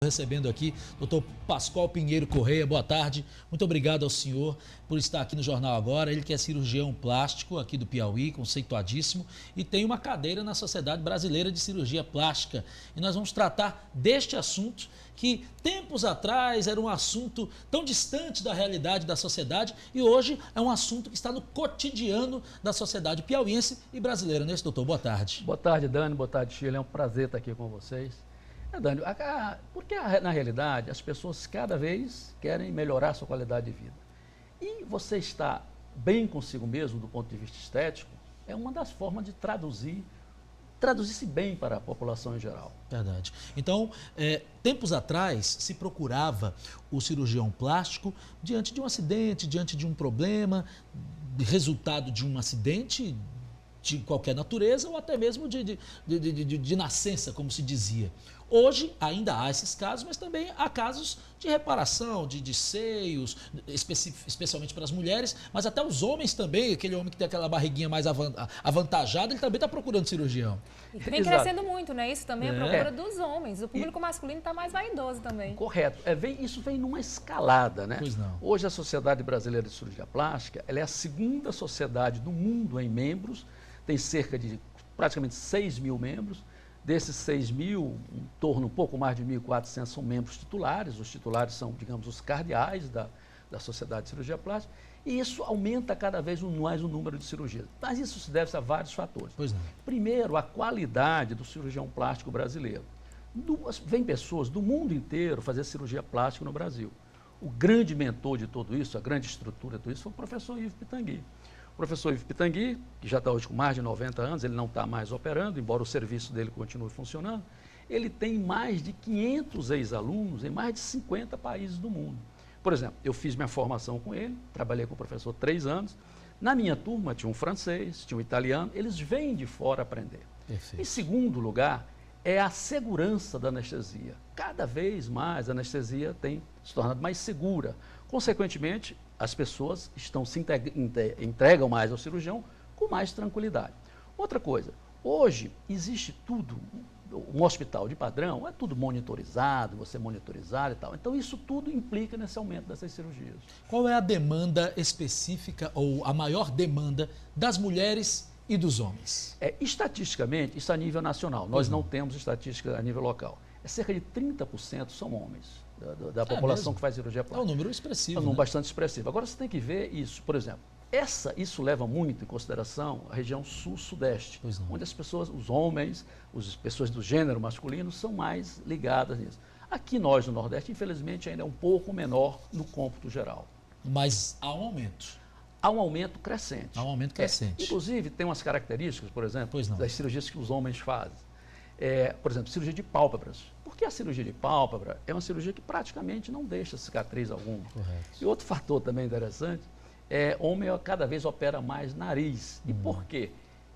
Recebendo aqui Dr. Pascoal Pinheiro Correia, boa tarde. Muito obrigado ao senhor por estar aqui no Jornal Agora. Ele que é cirurgião plástico aqui do Piauí, conceituadíssimo, e tem uma cadeira na Sociedade Brasileira de Cirurgia Plástica. E nós vamos tratar deste assunto que tempos atrás era um assunto tão distante da realidade da sociedade e hoje é um assunto que está no cotidiano da sociedade piauiense e brasileira. Não é isso, doutor? Boa tarde. Boa tarde, Dani. Boa tarde, Sheila. É um prazer estar aqui com vocês. Dani, porque na realidade as pessoas cada vez querem melhorar a sua qualidade de vida. E você estar bem consigo mesmo do ponto de vista estético é uma das formas de traduzir-se bem para a população em geral. Verdade. Então, tempos atrás se procurava o cirurgião plástico diante de um acidente, diante de um problema, resultado de um acidente de qualquer natureza ou até mesmo de nascença, como se dizia. Hoje ainda há esses casos, mas também há casos de reparação, de seios, especialmente para as mulheres, mas até os homens também, aquele homem que tem aquela barriguinha mais avantajada, ele também está procurando cirurgião. E vem crescendo muito, né? Isso também é a procura dos homens. O público masculino está mais vaidoso também. Correto. Isso vem numa escalada, né? Pois não. Hoje a Sociedade Brasileira de Cirurgia Plástica, ela é a segunda sociedade do mundo em membros, tem cerca de praticamente 6 mil membros. Desses 6 mil, em torno um pouco mais de 1.400 são membros titulares. Os titulares são, digamos, os cardeais da Sociedade de Cirurgia Plástica. E isso aumenta cada vez mais o número de cirurgias. Mas isso se deve a vários fatores. Pois não. Primeiro, a qualidade do cirurgião plástico brasileiro. Vem pessoas do mundo inteiro fazer cirurgia plástica no Brasil. O grande mentor de tudo isso, a grande estrutura de tudo isso, foi o professor Ivo Pitangui. O professor Ivo Pitangui, que já está hoje com mais de 90 anos, ele não está mais operando, embora o serviço dele continue funcionando, ele tem mais de 500 ex-alunos em mais de 50 países do mundo. Por exemplo, eu fiz minha formação com ele, trabalhei com o professor 3 anos, na minha turma tinha um francês, tinha um italiano, eles vêm de fora aprender. Perfeito. Em segundo lugar, é a segurança da anestesia. Cada vez mais a anestesia tem se tornado mais segura. Consequentemente, as pessoas entregam mais ao cirurgião com mais tranquilidade. Outra coisa, hoje existe tudo, um hospital de padrão é tudo monitorizado, você monitorizado e tal. Então isso tudo implica nesse aumento dessas cirurgias. Qual é a demanda específica ou a maior demanda das mulheres e dos homens? Estatisticamente, isso a nível nacional, nós não temos estatística a nível local. Cerca de 30% são homens da população que faz cirurgia plástica. É um número expressivo. É um número bastante expressivo. Agora você tem que ver isso, por exemplo, isso leva muito em consideração a região sul-sudeste, onde as pessoas, os homens, as pessoas do gênero masculino são mais ligadas nisso. Aqui nós no Nordeste, infelizmente, ainda é um pouco menor no cômputo geral. Mas há um aumento. Há um aumento crescente. Há um aumento crescente. Inclusive, tem umas características, por exemplo, das cirurgias que os homens fazem. Por exemplo, cirurgia de pálpebras. Porque a cirurgia de pálpebra é uma cirurgia que praticamente não deixa cicatriz alguma. Correto. E outro fator também interessante homem cada vez opera mais nariz. E por quê?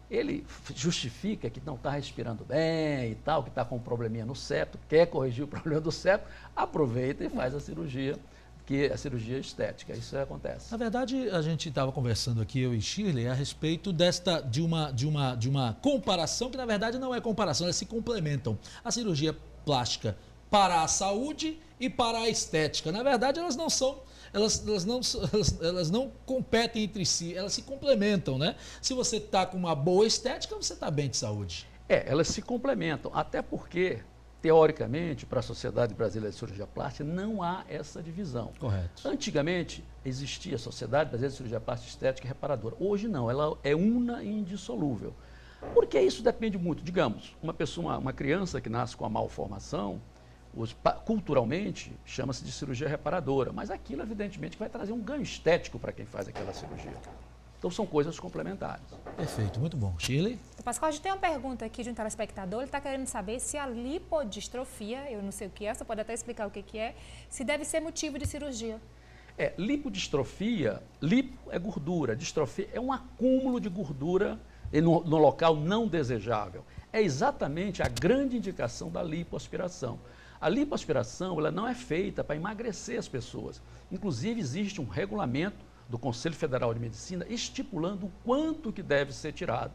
Ele justifica que não está respirando bem e tal, que está com um probleminha no septo, quer corrigir o problema do septo, aproveita e faz a cirurgia, que é a cirurgia estética. Isso acontece. Na verdade, a gente estava conversando aqui, eu e Shirley, a respeito de uma comparação, que na verdade não é comparação, elas se complementam. A cirurgia plástica para a saúde e para a estética. Na verdade, elas não são, elas não competem entre si, elas se complementam, né? Se você está com uma boa estética, você está bem de saúde. Elas se complementam, até porque teoricamente, para a Sociedade Brasileira de Cirurgia Plástica, não há essa divisão. Correto. Antigamente, existia a Sociedade Brasileira de Cirurgia Plástica Estética e Reparadora. Hoje não, ela é una e indissolúvel. Porque isso depende muito. Digamos, uma criança que nasce com a malformação, culturalmente, chama-se de cirurgia reparadora. Mas aquilo, evidentemente, vai trazer um ganho estético para quem faz aquela cirurgia. Então, são coisas complementares. Perfeito, muito bom. Shirley? Pascoal, a gente tem uma pergunta aqui de um telespectador. Ele está querendo saber se a lipodistrofia, eu não sei o que é, você pode até explicar o que é, se deve ser motivo de cirurgia. Lipodistrofia, lipo é gordura, distrofia é um acúmulo de gordura no local não desejável. É exatamente a grande indicação da lipoaspiração. A lipoaspiração ela não é feita para emagrecer as pessoas. Inclusive, existe um regulamento do Conselho Federal de Medicina estipulando o quanto que deve ser tirado.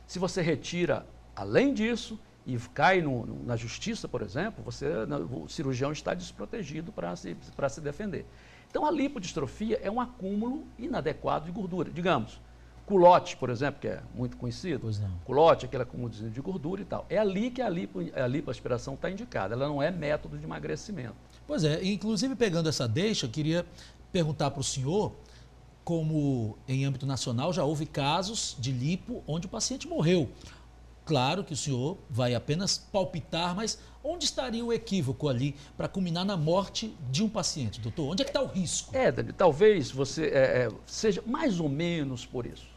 Se você retira, além disso, e cai na justiça, por exemplo, o cirurgião está desprotegido para se defender. Então, a lipodistrofia é um acúmulo inadequado de gordura. Digamos, culote, por exemplo, que é muito conhecido. Pois não. Culote, aquele acúmulo de gordura e tal. É ali que a lipoaspiração está indicada. Ela não é método de emagrecimento. Pois é, inclusive pegando essa deixa, eu queria perguntar para o senhor, como em âmbito nacional já houve casos de lipo onde o paciente morreu. Claro que o senhor vai apenas palpitar, mas onde estaria o equívoco ali para culminar na morte de um paciente, doutor? Onde é que está o risco? Dani, talvez você seja mais ou menos por isso.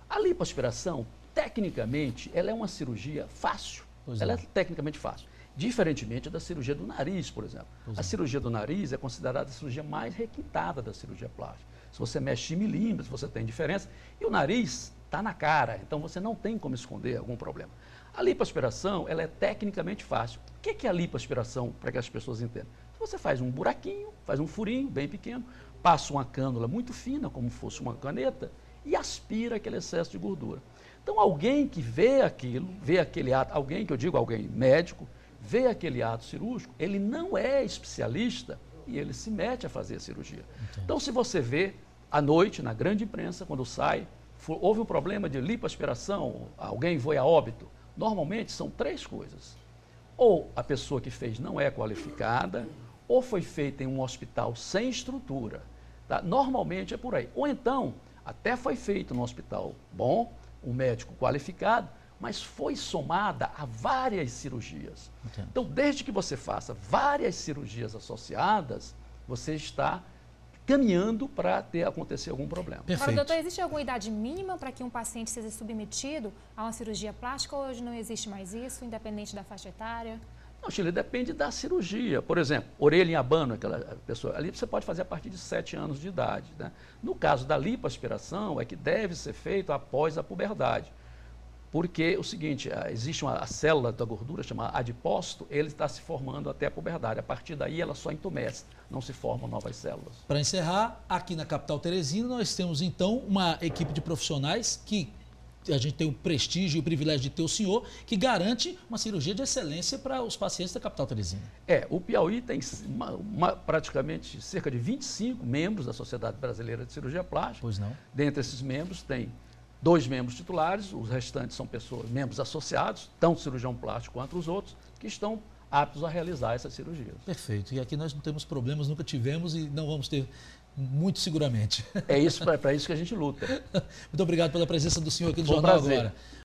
A lipoaspiração, tecnicamente, ela é uma cirurgia fácil. Ela é tecnicamente fácil. Diferentemente da cirurgia do nariz, por exemplo. A cirurgia do nariz é considerada a cirurgia mais requintada da cirurgia plástica. Se você mexe em milímetros, você tem diferença. E o nariz está na cara, então você não tem como esconder algum problema. A lipoaspiração, ela é tecnicamente fácil. O que é a lipoaspiração, para que as pessoas entendam? Você faz um buraquinho, faz um furinho bem pequeno, passa uma cânula muito fina, como fosse uma caneta, e aspira aquele excesso de gordura. Então, alguém que vê aquilo, vê aquele ato, alguém que eu digo, alguém médico, vê aquele ato cirúrgico, ele não é especialista e ele se mete a fazer a cirurgia. Entendi. Então, se você vê à noite, na grande imprensa, quando sai, houve um problema de lipoaspiração, alguém foi a óbito, normalmente são 3 coisas. Ou a pessoa que fez não é qualificada, ou foi feita em um hospital sem estrutura. Tá? Normalmente é por aí. Ou então, até foi feito num hospital bom, um médico qualificado, mas foi somada a várias cirurgias. Entendi. Então, desde que você faça várias cirurgias associadas, você está caminhando para acontecer algum problema. Perfeito. Agora, doutor, existe alguma idade mínima para que um paciente seja submetido a uma cirurgia plástica ou hoje não existe mais isso, independente da faixa etária? Não, Chile, depende da cirurgia. Por exemplo, orelha em abano, aquela pessoa, ali você pode fazer a partir de 7 anos de idade. Né? No caso da lipoaspiração, é que deve ser feito após a puberdade. Porque o seguinte, existe a célula da gordura chamada adipócito, ele está se formando até a puberdade. A partir daí ela só entumece, não se formam novas células. Para encerrar, aqui na capital teresina nós temos então uma equipe de profissionais que a gente tem o prestígio e o privilégio de ter o senhor, que garante uma cirurgia de excelência para os pacientes da capital teresina. O Piauí tem praticamente cerca de 25 membros da Sociedade Brasileira de Cirurgia Plástica. Pois não. Dentre esses membros tem 2 membros titulares, os restantes são membros associados, tanto o cirurgião plástico quanto os outros, que estão aptos a realizar essas cirurgias. Perfeito. E aqui nós não temos problemas, nunca tivemos e não vamos ter muito seguramente. É isso, para isso que a gente luta. Muito obrigado pela presença do senhor aqui no Foi um Jornal prazer. Agora.